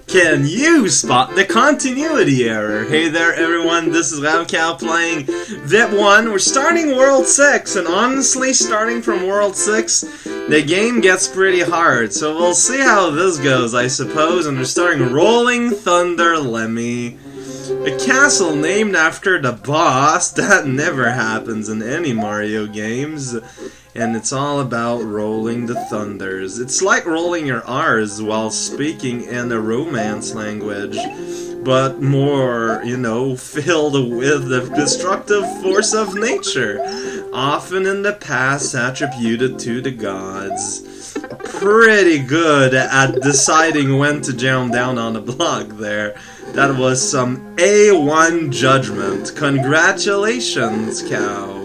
Can you spot the continuity error? Hey there everyone, this is Rampant playing VIP 1. We're starting World 6, and honestly, starting from World 6, the game gets pretty hard. So we'll see how this goes, I suppose, and we're starting Rolling Thunder Lemmy. A castle named after the boss. That never happens in any Mario games. And it's all about rolling the thunders. It's like rolling your R's while speaking in a Romance language, but more, you know, filled with the destructive force of nature, often in the past attributed to the gods. Pretty good at deciding when to jump down on a block there. That was some A1 judgment. Congratulations, cow.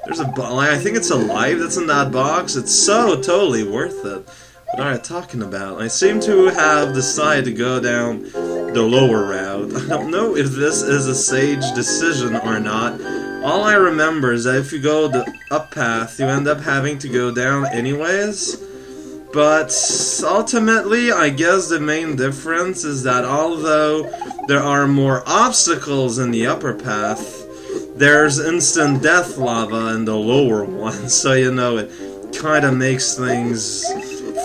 There's I think it's alive that's in that box. It's so totally worth it. What are you talking about? I seem to have decided to go down the lower route. I don't know if this is a sage decision or not. All I remember is that if you go the up path, you end up having to go down anyways. But ultimately, I guess the main difference is that although there are more obstacles in the upper path, there's instant death lava in the lower one, so you know, it kind of makes things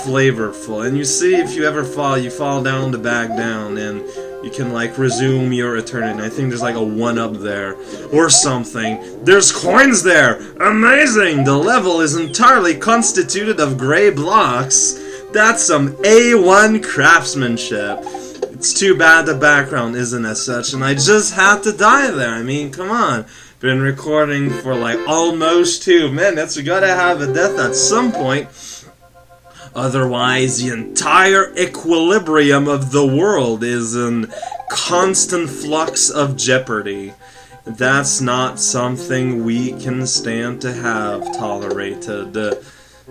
flavorful. And you see, if you ever fall, you fall down to back down, and you can, like, resume your eternity. I think there's, like, a 1-up there, or something. There's coins there! Amazing! The level is entirely constituted of gray blocks. That's some A1 craftsmanship. It's too bad the background isn't as such, and I just had to die there. I mean, come on. Been recording for like almost 2 minutes. We gotta have a death at some point. Otherwise, the entire equilibrium of the world is in constant flux of jeopardy. That's not something we can stand to have tolerated.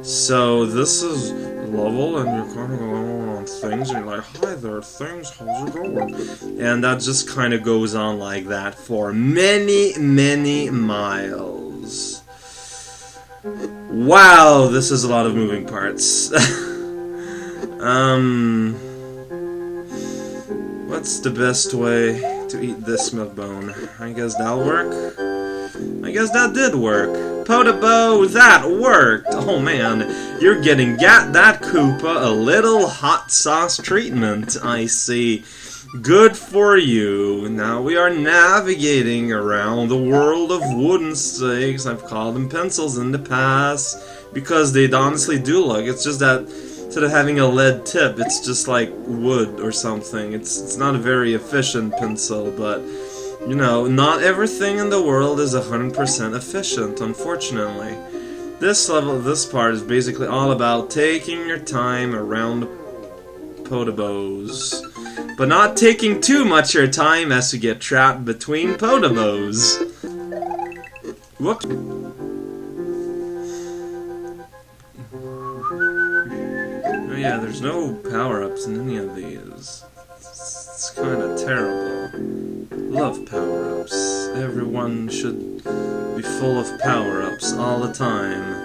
So this is level, and you're kind of going on things, and you're like, hi there, things, how's it going? And that just kind of goes on like that for many, many miles. Wow, this is a lot of moving parts. What's the best way to eat this milk bone? I guess that'll work. I guess that did work. Potabo, that worked! Oh man, you're getting that Koopa a little hot sauce treatment, I see. Good for you. Now we are navigating around the world of wooden stakes. I've called them pencils in the past, because they honestly do look. It's just that instead of having a lead tip, it's just like wood or something. It's not a very efficient pencil, but you know, not everything in the world is 100% efficient, unfortunately. This part is basically all about taking your time around the Potobos, but not taking too much of your time as to get trapped between Potobos. Whoops. Oh yeah, there's no power-ups in any of these. It's kind of terrible. Love power-ups. Everyone should be full of power-ups all the time.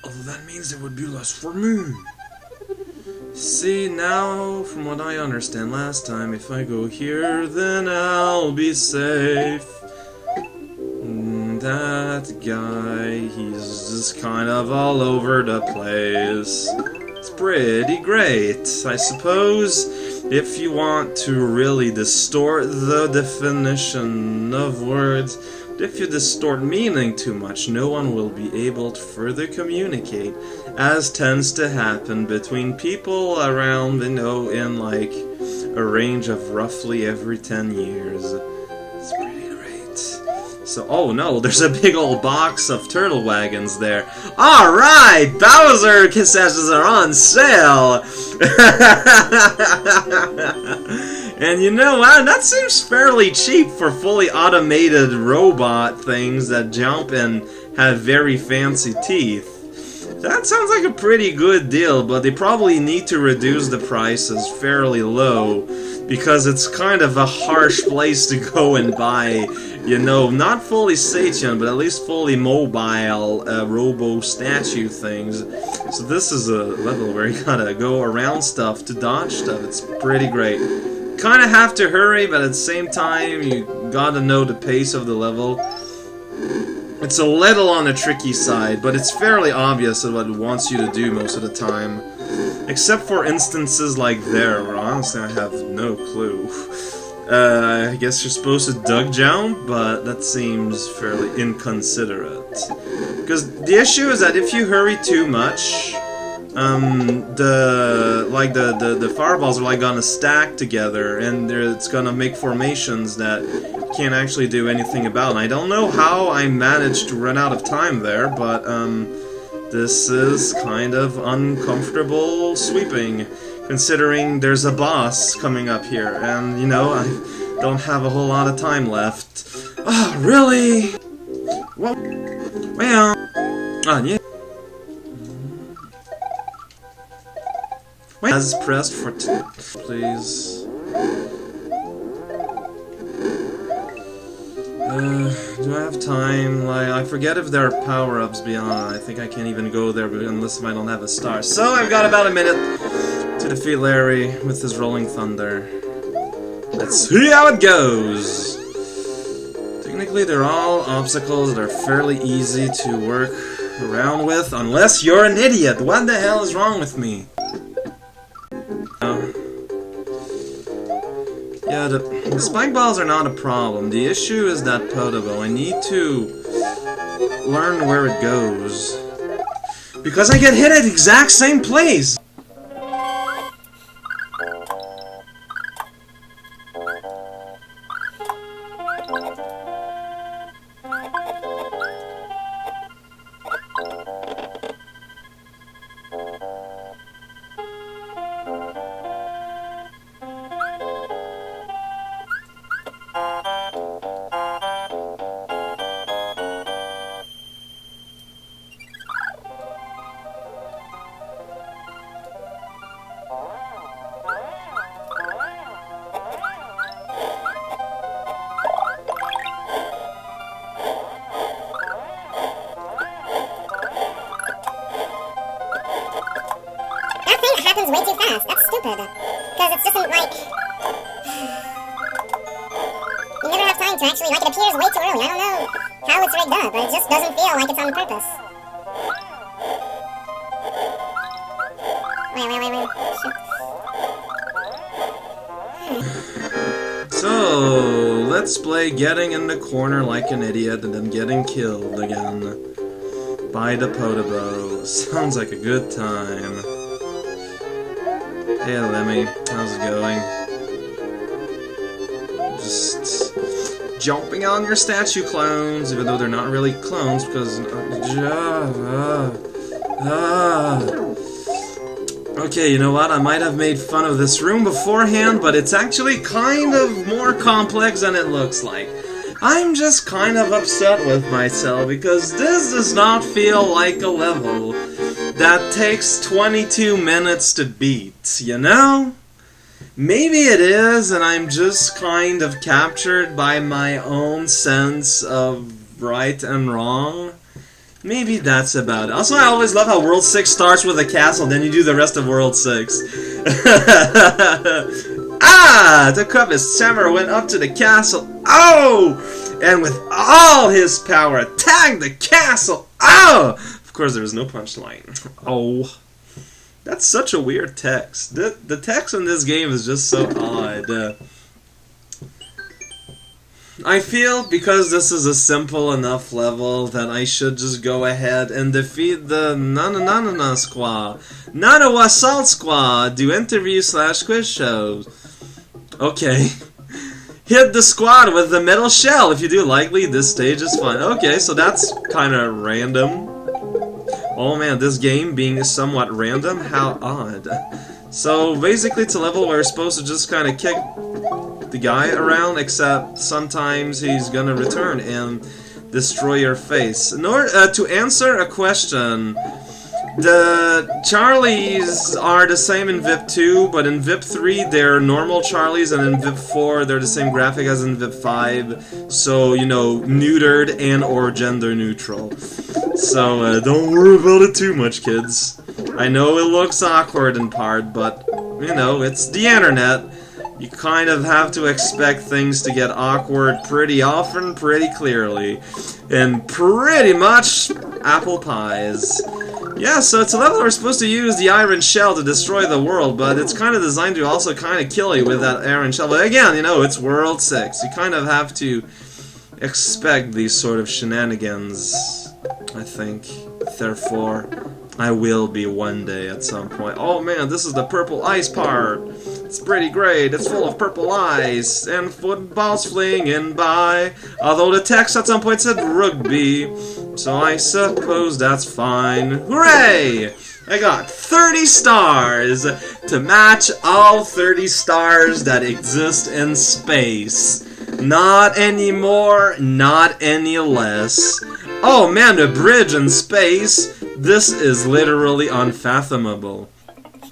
Although that means there would be less for me. See, now, from what I understand last time, if I go here, then I'll be safe. That guy, he's just kind of all over the place. It's pretty great, I suppose. If you want to really distort the definition of words, if you distort meaning too much, no one will be able to further communicate, as tends to happen between people around, you know, in like a range of roughly every 10 years. It's pretty great. So, oh no, there's a big old box of turtle wagons there. Alright, Bowser concessions are on sale! And you know what? That seems fairly cheap for fully automated robot things that jump and have very fancy teeth. That sounds like a pretty good deal, but they probably need to reduce the prices fairly low, because it's kind of a harsh place to go and buy, you know, not fully Satian, but at least fully mobile robo statue things. So this is a level where you gotta go around stuff to dodge stuff. It's pretty great. Kinda have to hurry, but at the same time, you gotta know the pace of the level. It's a little on the tricky side, but it's fairly obvious what it wants you to do most of the time. Except for instances like there, where honestly I have no clue. I guess you're supposed to duck jump, but that seems fairly inconsiderate. Because the issue is that if you hurry too much, the fireballs are like gonna stack together, and it's gonna make formations that you can't actually do anything about. And I don't know how I managed to run out of time there, but this is kind of uncomfortable sweeping, considering there's a boss coming up here, and you know, I don't have a whole lot of time left. Oh, really? Well, yeah. As pressed for please. Do I have time? Like, I forget if there are power-ups beyond. I think I can't even go there unless I don't have a star. So I've got about a minute to defeat Larry with his rolling thunder. Let's see how it goes. Technically, they're all obstacles that are fairly easy to work around with, unless you're an idiot. What the hell is wrong with me? Yeah, the spike balls are not a problem. The issue is that Podobo. I need to learn where it goes. Because I get hit at the exact same place! Happens way too fast. That's stupid. Because it doesn't, like... You never have time to actually, like, it appears way too early. I don't know how it's rigged up, but it just doesn't feel like it's on purpose. Wait. So, let's play getting in the corner like an idiot and then getting killed again by the Podobo. Sounds like a good time. Hey Lemmy, how's it going? Just jumping on your statue clones, even though they're not really clones, because... Okay, you know what? I might have made fun of this room beforehand, but it's actually kind of more complex than it looks like. I'm just kind of upset with myself, because this does not feel like a level that takes 22 minutes to beat, you know? Maybe it is, and I'm just kind of captured by my own sense of right and wrong. Maybe that's about it. Also, I always love how World 6 starts with a castle, then you do the rest of World 6. Ah! The Cubist Hammer went up to the castle. Oh! And with all his power, attacked the castle. Oh! Of course, there was no punchline. Oh. That's such a weird text. The text in this game is just so odd. I feel because this is a simple enough level that I should just go ahead and defeat the Naniwa squad. Naniwa Salt Squad. Do interview/quiz shows. Okay. Hit the squad with the metal shell. If you do likely, this stage is fun. Okay, so that's kind of random. Oh man, this game being somewhat random? How odd. So basically it's a level where you're supposed to just kind of kick the guy around, except sometimes he's gonna return and destroy your face. In order to answer a question, The Charlies are the same in VIP 2, but in VIP 3 they're normal Charlies, and in VIP 4 they're the same graphic as in VIP 5, so, you know, neutered and or gender neutral. So, don't worry about it too much, kids. I know it looks awkward in part, but, you know, it's the internet. You kind of have to expect things to get awkward pretty often, pretty clearly. And pretty much apple pies. Yeah, so it's a level where we're supposed to use the iron shell to destroy the world, but it's kind of designed to also kind of kill you with that iron shell. But again, you know, it's World 6. You kind of have to expect these sort of shenanigans, I think. Therefore, I will be one day at some point. Oh man, this is the purple ice part. It's pretty great. It's full of purple ice and footballs flinging by. Although the text at some point said rugby, so I suppose that's fine. Hooray! I got 30 stars to match all 30 stars that exist in space. Not any more, not any less. Oh man, the bridge in space. This is literally unfathomable.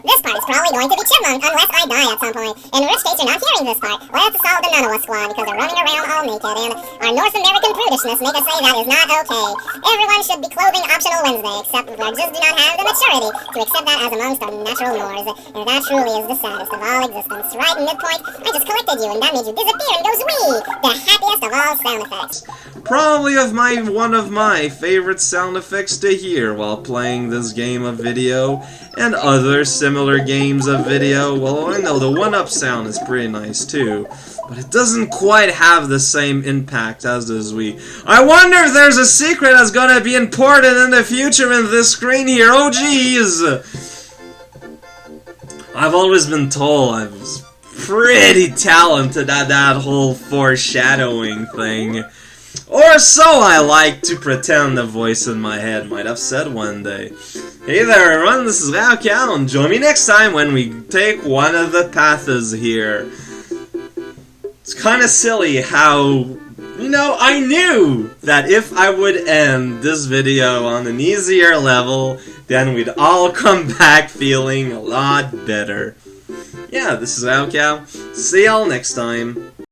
This part is probably going to be chipmunk unless I die at some point. In which case you're not hearing this part. Let's assault the Naniwa squad because they're running around all naked, and our North American prudishness make us say that is not okay. Everyone should be clothing optional Wednesday, except we just do not have the maturity to accept that as amongst our natural mores. And that truly is the saddest of all existence. Right in midpoint, I just collected you, and that made you disappear and goes wee! The happiest of all sound effects. Probably one of my favorite sound effects to hear while playing this game of video and other similar games of video. Well, I know the 1-up sound is pretty nice too, but it doesn't quite have the same impact as does we. I wonder if there's a secret that's gonna be important in the future in this screen here. Oh jeez! I've always been told I was pretty talented at that whole foreshadowing thing. Or so I like to pretend the voice in my head might have said one day. Hey there everyone, this is Rampant, and join me next time when we take one of the paths here. It's kinda silly how, you know, I knew that if I would end this video on an easier level, then we'd all come back feeling a lot better. Yeah, this is Rampant. See y'all next time.